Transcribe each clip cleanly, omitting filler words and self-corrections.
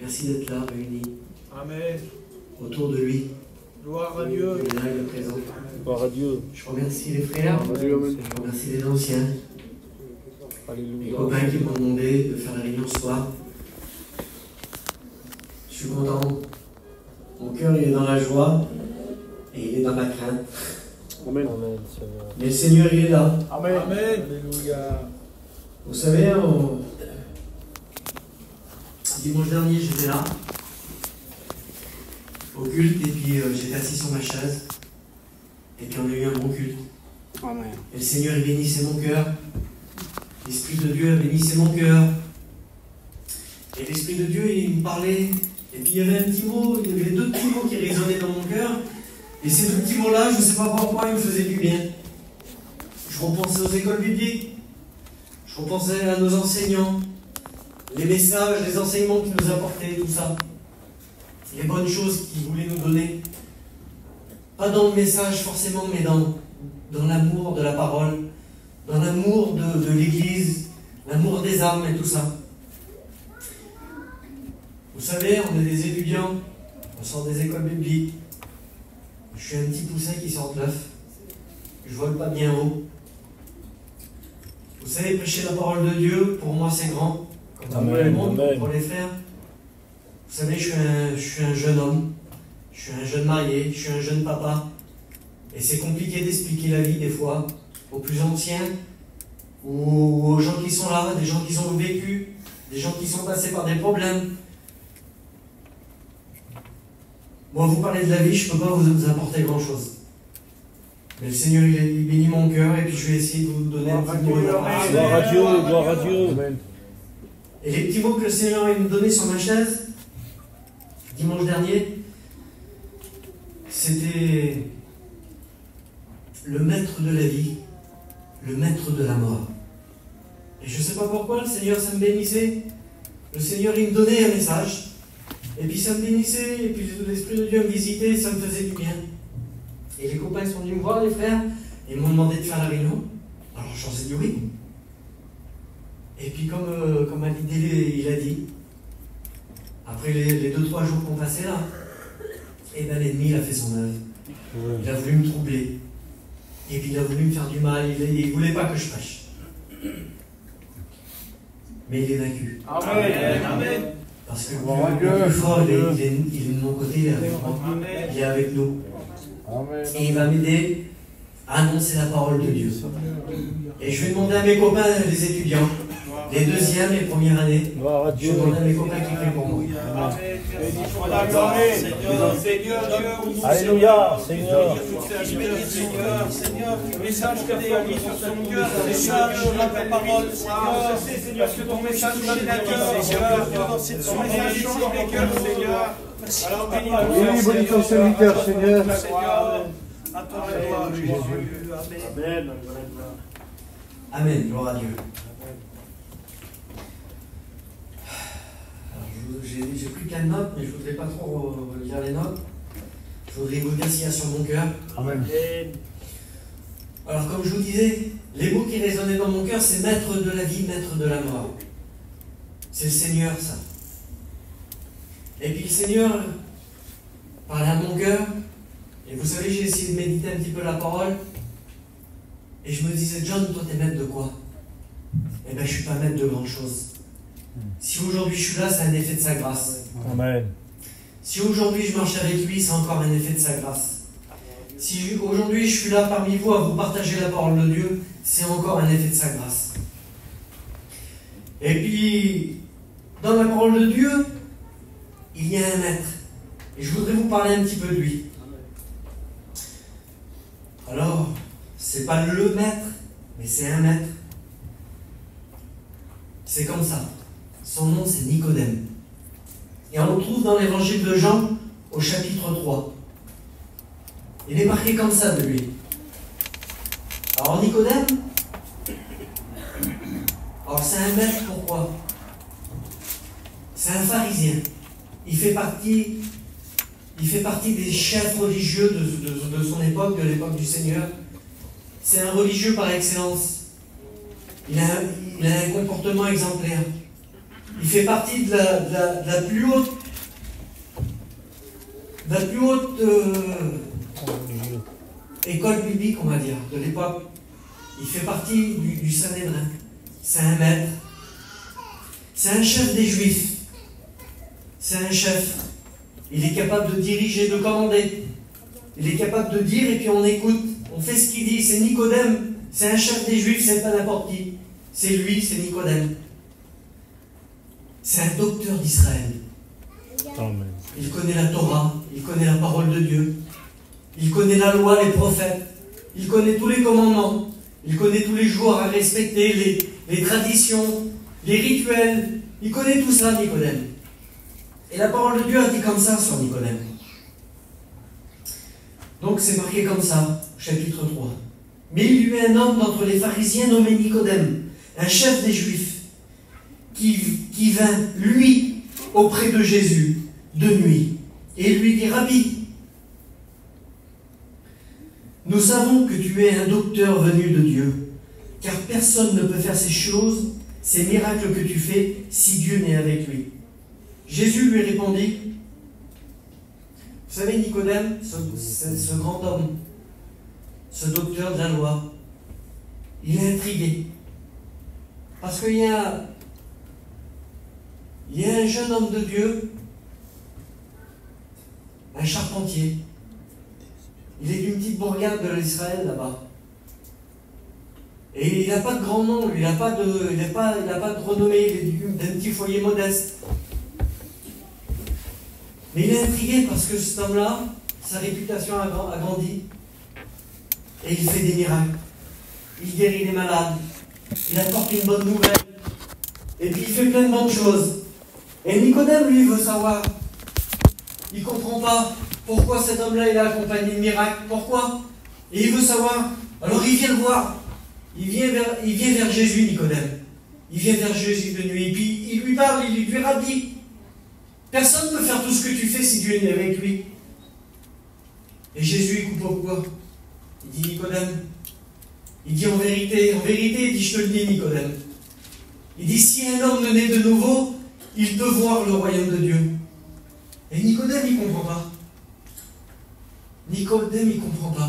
Merci d'être là, réunis. Amen. Autour de lui. Gloire à Dieu. Il est là, il est présent. Gloire à Dieu. Je remercie les frères. Amen. Je remercie les anciens. Les Alléluia. copains qui m'ont demandé de faire la réunion ce soir. Je suis content. Mon cœur il est dans la joie et il est dans la crainte. Amen. Amen, Seigneur. Mais le Seigneur il est là. Amen. Amen. Alléluia. Vous savez, dimanche dernier j'étais là au culte et puis j'étais assis sur ma chaise et puis on a eu un bon culte. Amen. Et le Seigneur il bénissait mon cœur. L'Esprit de Dieu a bénissé mon cœur. Et l'Esprit de Dieu il me parlait. Et puis il y avait un petit mot, il y avait deux petits mots qui résonnaient dans mon cœur. Et ces deux petits mots-là, je ne sais pas pourquoi, ils me faisaient du bien. Je repensais aux écoles bibliques. Je repensais à nos enseignants. Les messages, les enseignements qu'ils nous apportaient, tout ça. Les bonnes choses qu'ils voulaient nous donner. Pas dans le message forcément, mais dans l'amour de la parole. Dans l'amour de l'Église. L'amour des âmes et tout ça. Vous savez, on est des étudiants, on sort des écoles bibliques. Je suis un petit poussin qui sort de l'œuf. Je vole pas bien haut. Vous savez, prêcher la parole de Dieu, pour moi c'est grand. Comme pour tout le monde, pour les frères. Vous savez, je suis un jeune homme. Je suis un jeune marié, je suis un jeune papa. Et c'est compliqué d'expliquer la vie des fois aux plus anciens ou aux gens qui sont là, des gens qui ont vécu, des gens qui sont passés par des problèmes. Moi, vous parlez de la vie, je ne peux pas vous apporter grand-chose. Mais le Seigneur, il bénit mon cœur et puis je vais essayer de vous donner un petit mot. Gloire à Dieu, gloire à Dieu. Amen. Et les petits mots que le Seigneur il me donnait sur ma chaise, dimanche dernier, c'était le maître de la vie, le maître de la mort. Et je ne sais pas pourquoi, le Seigneur, ça me bénissait. Le Seigneur, il me donnait un message. Et puis ça me bénissait, et puis l'Esprit de Dieu me visitait, ça me faisait du bien. Et les copains sont venus me voir, les frères, et ils m'ont demandé de faire la réunion. Alors j'en ai dit oui. Et puis comme Alidé il a dit, après les 2-3 jours qu'on passait là, et bien l'ennemi il a fait son œuvre. Il a voulu me troubler. Et puis il a voulu me faire du mal, il ne voulait pas que je prêche. Mais il est vaincu. Amen. Amen. Parce que le plus fort, il est de mon côté, il est avec moi. Il est avec nous. Et il va m'aider à annoncer la parole de Dieu. Et je vais demander à mes copains, les étudiants, les deuxièmes et premières années, je vais demander à mes copains qui prient pour moi. Alléluia, Seigneur. Seigneur, le message que tu as mis sur ton cœur, Seigneur, ta parole, Seigneur, parce que ton message touche les cœurs, Seigneur, ton message change les cœurs, Seigneur. Alors bénis-nous, bénis ton serviteur, Seigneur. À toi, gloire, Jésus. Amen. Amen, gloire à Dieu. J'ai pris plein de notes, mais je ne voudrais pas trop lire les notes. Je voudrais vous dire ce qu'il y a sur mon cœur. Amen. Alors, comme je vous disais, les mots qui résonnaient dans mon cœur, c'est maître de la vie, maître de la mort. C'est le Seigneur, ça. Et puis le Seigneur parlait à mon cœur. Et vous savez, j'ai essayé de méditer un petit peu la parole. Et je me disais, John, toi, t'es maître de quoi? Eh bien, je ne suis pas maître de grand-chose. Si aujourd'hui je suis là, c'est un effet de sa grâce. Amen. Si aujourd'hui je marche avec lui, c'est encore un effet de sa grâce. Si aujourd'hui je suis là parmi vous à vous partager la parole de Dieu, c'est encore un effet de sa grâce. Et puis, dans la parole de Dieu, il y a un maître. Et je voudrais vous parler un petit peu de lui. Alors, c'est pas le maître, mais c'est un maître. C'est comme ça. Son nom, c'est Nicodème. Et on le trouve dans l'évangile de Jean, au chapitre 3. Il est marqué comme ça de lui. Alors, Nicodème, alors c'est un maître, pourquoi? C'est un pharisien. Il fait partie des chefs religieux de son époque, de l'époque du Seigneur. C'est un religieux par excellence. Il a un comportement exemplaire. Il fait partie de la plus haute école biblique, on va dire, de l'époque. Il fait partie du Sanhédrin. C'est un maître. C'est un chef des Juifs. C'est un chef. Il est capable de diriger, de commander. Il est capable de dire et puis on écoute. On fait ce qu'il dit. C'est Nicodème. C'est un chef des Juifs, c'est pas n'importe qui. C'est lui, c'est Nicodème. C'est un docteur d'Israël. Amen. Il connaît la Torah, il connaît la parole de Dieu. Il connaît la loi, les prophètes. Il connaît tous les commandements. Il connaît tous les jours à respecter, les traditions, les rituels. Il connaît tout ça, Nicodème. Et la parole de Dieu a dit comme ça sur Nicodème. Donc c'est marqué comme ça, chapitre 3. Mais il y eut un homme d'entre les pharisiens nommé Nicodème, un chef des Juifs, qui vint, lui, auprès de Jésus, de nuit, et lui dit, Rabbi, nous savons que tu es un docteur venu de Dieu, car personne ne peut faire ces choses, ces miracles que tu fais, si Dieu n'est avec lui. Jésus lui répondit, vous savez, Nicodème, ce grand homme, ce docteur de la loi, il est intrigué. Parce qu'il y a un jeune homme de Dieu, un charpentier. Il est d'une petite bourgade de l'Israël là-bas. Et il n'a pas de grand nom, il n'a pas de renommée, il est d'un petit foyer modeste. Mais il est intrigué parce que cet homme-là, sa réputation a grandi. Et il fait des miracles. Il guérit les malades. Il apporte une bonne nouvelle. Et puis il fait plein de bonnes choses. Et Nicodème, lui, veut savoir. Il ne comprend pas pourquoi cet homme-là, il a accompagné de miracles. Pourquoi? Et il veut savoir. Alors il vient le voir. Il vient vers Jésus, Nicodème. Il vient vers Jésus de nuit. Et puis il lui parle, il lui dit, Rabbi, personne ne peut faire tout ce que tu fais si Dieu est avec lui. Et Jésus, il coupe au bois. Il dit, Nicodème, il dit en vérité, il dit, je te le dis, Nicodème. Il dit, si un homme ne naît de nouveau, il peut voir le royaume de Dieu. Et Nicodème, il ne comprend pas. Nicodème, il ne comprend pas.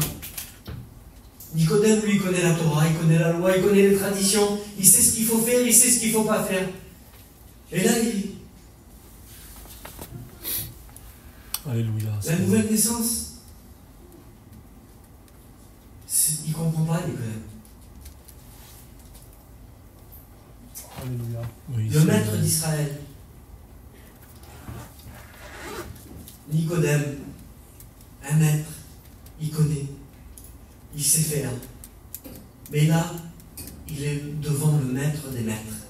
Nicodème, lui, il connaît la Torah, il connaît la loi, il connaît les traditions, il sait ce qu'il faut faire, il sait ce qu'il ne faut pas faire. Et là, Alléluia. La nouvelle naissance, il ne comprend pas, Nicodème. Alléluia. Oui, Le maître d'Israël, Nicodème, un maître, il connaît, il sait faire. Mais là, il est devant le maître des maîtres.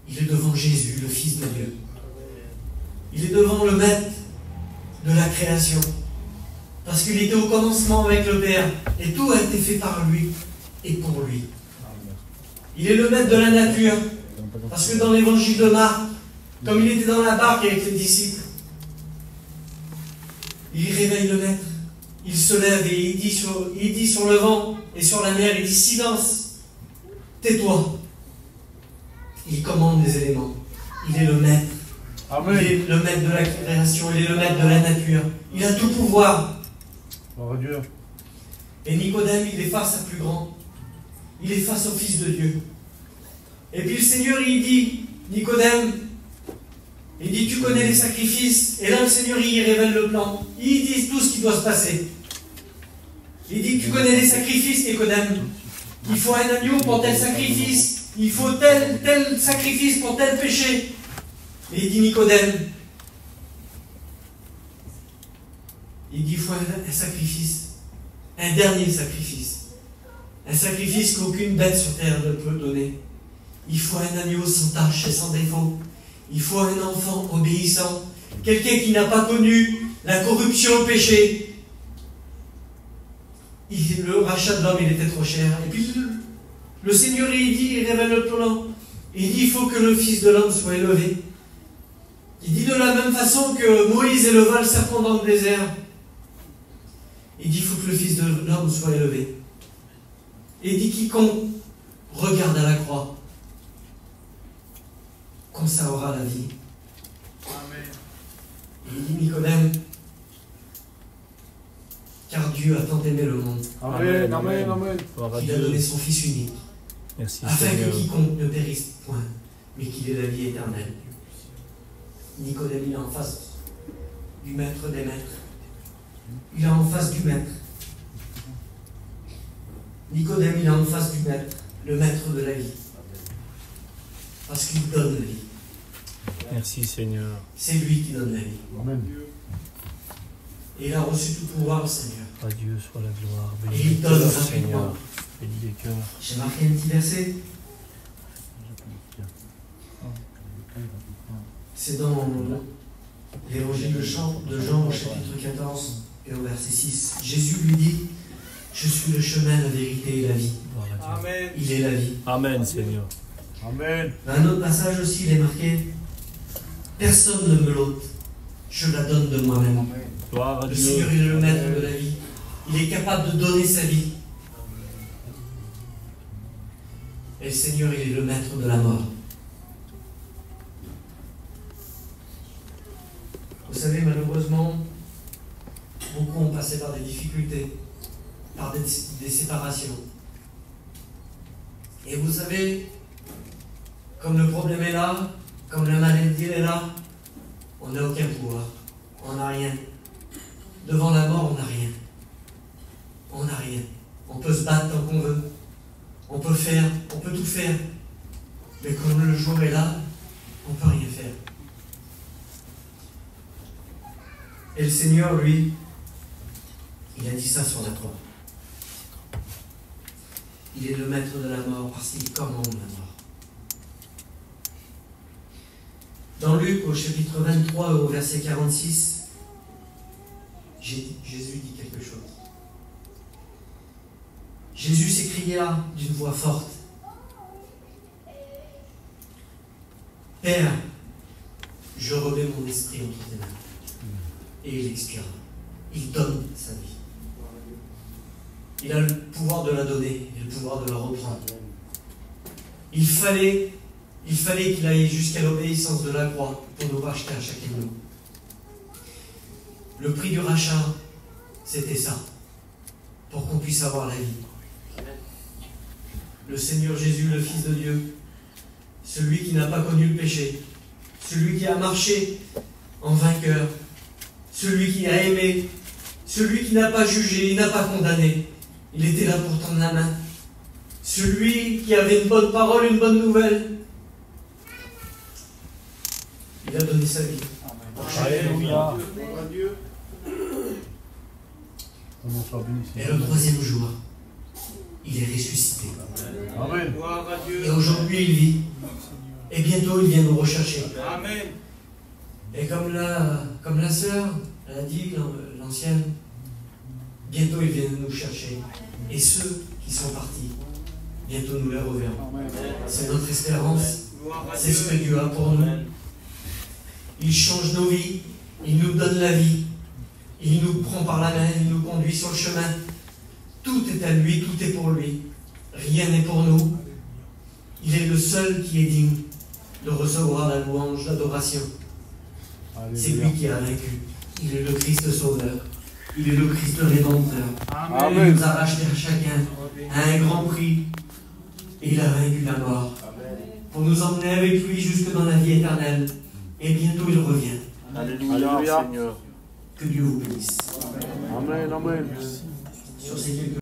Il est devant Jésus, le Fils de Dieu. Il est devant le maître de la création. Parce qu'il était au commencement avec le Père. Et tout a été fait par lui et pour lui. Il est le maître de la nature. Parce que dans l'évangile de Marc, comme il était dans la barque avec les disciples, il réveille le maître. Il se lève et il dit sur le vent et sur la mer, il dit silence, tais-toi. Il commande les éléments. Il est le maître. Amen. Il est le maître de la création, il est le maître de la nature. Il a tout pouvoir. Gloire à Dieu. Et Nicodème, il est face à plus grand. Il est face au Fils de Dieu. Et puis le Seigneur, il dit, Nicodème, il dit, tu connais les sacrifices. Et là, le Seigneur, il révèle le plan. Il dit tout ce qui doit se passer. Il dit, tu connais les sacrifices, Nicodème. Il faut un agneau pour tel sacrifice. Il faut tel sacrifice pour tel péché. Et il dit, Nicodème, il dit, il faut un sacrifice. Un dernier sacrifice. Un sacrifice qu'aucune bête sur terre ne peut donner. Il faut un agneau sans tache et sans défaut. Il faut un enfant obéissant. Quelqu'un qui n'a pas connu la corruption, le péché. Le rachat de l'homme, il était trop cher. Et puis, le Seigneur, il dit, il révèle le plan. Il dit, il faut que le Fils de l'homme soit élevé. Il dit de la même façon que Moïse éleva le serpent dans le désert. Il dit, il faut que le Fils de l'homme soit élevé. Et il dit, quiconque regarde à la croix conservera la vie. Amen. Et il dit Nicodème, car Dieu a tant aimé le monde Amen, amen, amen. Gloire à qu'il a Dieu. donné son Fils unique, Merci afin Seigneur. que quiconque ne périsse point, mais qu'il ait la vie éternelle. Nicodème, il est en face du maître des maîtres. Il est en face du maître. Nicodème, il est en face du maître, le maître de la vie. Parce qu'il donne la vie. Merci Seigneur. C'est lui qui donne la vie. Amen. Et il a reçu tout pouvoir au Seigneur. À Dieu soit la gloire. Et Bénis il les donne cœurs, gratuitement. Seigneur. Bénis les cœurs. J'ai marqué un petit verset. C'est dans l'évangile de Jean au chapitre 14 et au verset 6. Jésus lui dit, je suis le chemin, la vérité et la vie. Gloire à Dieu. Amen. Il est la vie. Amen Seigneur. Amen. Dans un autre passage aussi, il est marqué, personne ne me l'ôte, je la donne de moi-même. Gloire à Le Dieu. Seigneur, il est le maître de la vie. Il est capable de donner sa vie. Et le Seigneur, il est le maître de la mort. Vous savez, malheureusement, beaucoup ont passé par des difficultés, par des séparations. Et vous savez, comme le problème est là, comme la maladie est là, on n'a aucun pouvoir. On n'a rien. Devant la mort, on n'a rien. On n'a rien. On peut se battre tant qu'on veut. On peut tout faire. Mais comme le jour est là, on ne peut rien faire. Et le Seigneur, lui, il a dit ça sur la croix. Il est le maître de la mort parce qu'il commande la mort. Dans Luc, au chapitre 23, au verset 46, Jésus dit quelque chose. Jésus s'écria d'une voix forte, « Père, je remets mon esprit entre tes mains. » Et il expira. Il donne sa vie. Il a le pouvoir de la donner et le pouvoir de la reprendre. Il fallait qu'il aille jusqu'à l'obéissance de la croix pour nous racheter à chacun de nous. Le prix du rachat, c'était ça, pour qu'on puisse avoir la vie. Le Seigneur Jésus, le Fils de Dieu, celui qui n'a pas connu le péché, celui qui a marché en vainqueur, celui qui a aimé, celui qui n'a pas jugé, il n'a pas condamné, il était là pour tendre la main, celui qui avait une bonne parole, une bonne nouvelle, il a donné sa vie. Alléluia. Et le troisième jour, il est ressuscité. Amen. Gloire à Dieu. Et aujourd'hui, il vit. Et bientôt, il vient nous rechercher. Amen. Et comme la sœur, elle a dit, l'ancienne, bientôt, il vient nous chercher. Et ceux qui sont partis, bientôt nous les reverrons. C'est notre espérance. Gloire à C'est ce que Dieu. Dieu a pour nous. Il change nos vies. Il nous donne la vie. Il nous prend par la main. Il nous conduit sur le chemin. Tout est à lui. Tout est pour lui. Rien n'est pour nous. Il est le seul qui est digne de recevoir la louange, l'adoration. C'est lui qui a vaincu. Il est le Christ sauveur. Il est le Christ rédempteur. Amen. Il nous a racheté à chacun à un grand prix. Et il a vaincu la mort. Pour nous emmener avec lui jusque dans la vie éternelle. Et bientôt il revient. Alléluia Seigneur. Que Dieu vous bénisse. Amen, amen. Sur ces quelques